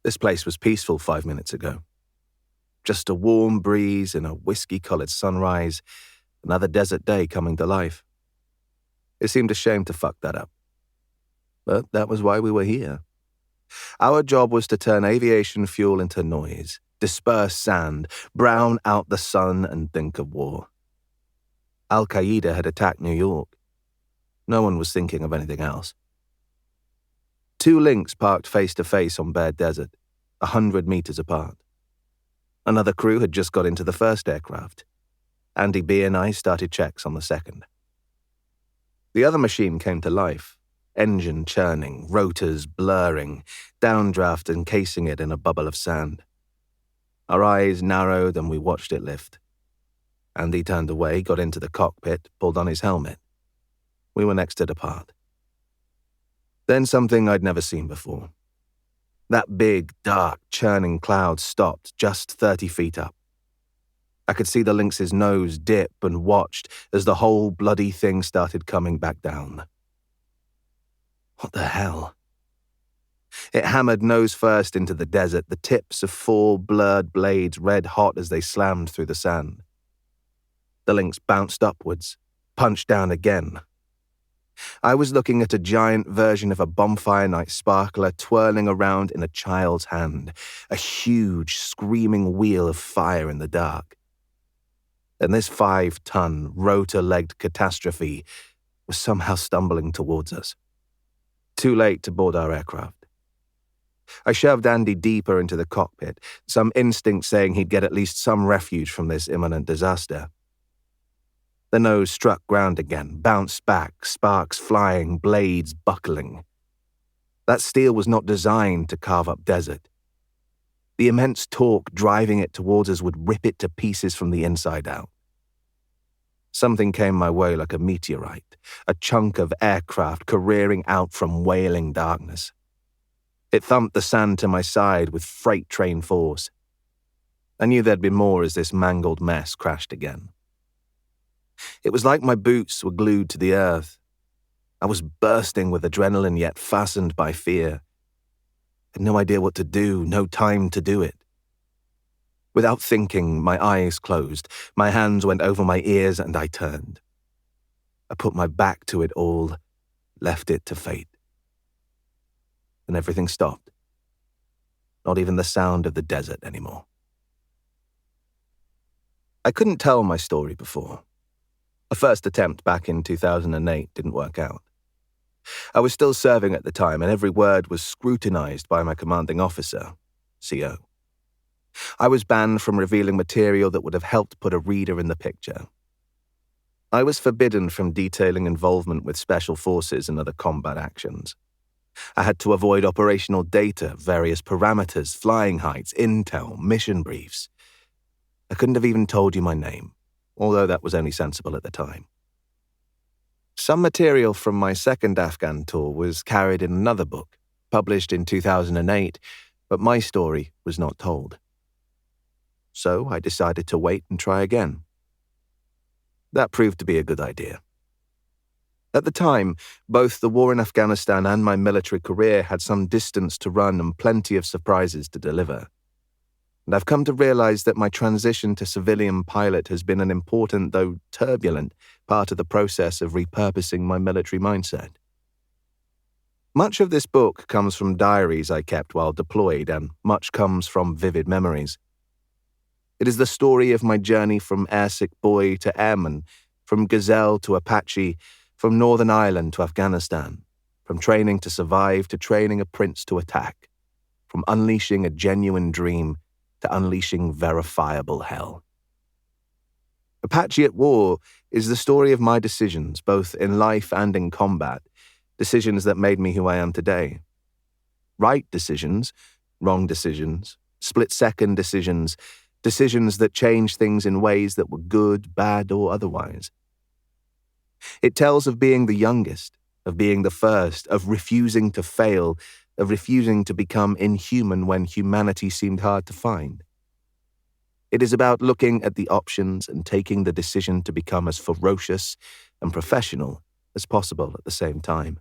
This place was peaceful 5 minutes ago. Just a warm breeze and a whiskey-coloured sunrise, another desert day coming to life. It seemed a shame to fuck that up. But that was why we were here. Our job was to turn aviation fuel into noise, disperse sand, brown out the sun, and think of war. Al-Qaeda had attacked New York. No one was thinking of anything else. 2 links parked face-to-face on bare desert, 100 meters apart. Another crew had just got into the first aircraft. Andy B and I started checks on the second. The other machine came to life, engine churning, rotors blurring, downdraft encasing it in a bubble of sand. Our eyes narrowed and we watched it lift. Andy turned away, got into the cockpit, pulled on his helmet. We were next to depart. Then something I'd never seen before. That big, dark, churning cloud stopped just 30 feet up. I could see the lynx's nose dip and watched as the whole bloody thing started coming back down. What the hell? It hammered nose first into the desert, the tips of 4 blurred blades red hot as they slammed through the sand. The lynx bounced upwards, punched down again. I was looking at a giant version of a bonfire night sparkler twirling around in a child's hand, a huge, screaming wheel of fire in the dark. And this 5-ton, rotor-legged catastrophe was somehow stumbling towards us. Too late to board our aircraft. I shoved Andy deeper into the cockpit, some instinct saying he'd get at least some refuge from this imminent disaster. The nose struck ground again, bounced back, sparks flying, blades buckling. That steel was not designed to carve up desert. The immense torque driving it towards us would rip it to pieces from the inside out. Something came my way like a meteorite, a chunk of aircraft careering out from wailing darkness. It thumped the sand to my side with freight train force. I knew there'd be more as this mangled mess crashed again. It was like my boots were glued to the earth. I was bursting with adrenaline yet fastened by fear. I had no idea what to do, no time to do it. Without thinking, my eyes closed, my hands went over my ears and I turned. I put my back to it all, left it to fate. And everything stopped. Not even the sound of the desert anymore. I couldn't tell my story before. A first attempt back in 2008 didn't work out. I was still serving at the time, and every word was scrutinized by my commanding officer, CO. I was banned from revealing material that would have helped put a reader in the picture. I was forbidden from detailing involvement with special forces and other combat actions. I had to avoid operational data, various parameters, flying heights, intel, mission briefs. I couldn't have even told you my name, although that was only sensible at the time. Some material from my second Afghan tour was carried in another book, published in 2008, but my story was not told. So I decided to wait and try again. That proved to be a good idea. At the time, both the war in Afghanistan and my military career had some distance to run and plenty of surprises to deliver. And I've come to realize that my transition to civilian pilot has been an important, though turbulent, part of the process of repurposing my military mindset. Much of this book comes from diaries I kept while deployed, and much comes from vivid memories. It is the story of my journey from airsick boy to airman, from gazelle to Apache, from Northern Ireland to Afghanistan, from training to survive to training a prince to attack, from unleashing a genuine dream to unleashing verifiable hell. Apache at War is the story of my decisions, both in life and in combat, decisions that made me who I am today. Right decisions, wrong decisions, split-second decisions, decisions that changed things in ways that were good, bad, or otherwise. It tells of being the youngest, of being the first, of refusing to fail, of refusing to become inhuman when humanity seemed hard to find. It is about looking at the options and taking the decision to become as ferocious and professional as possible at the same time.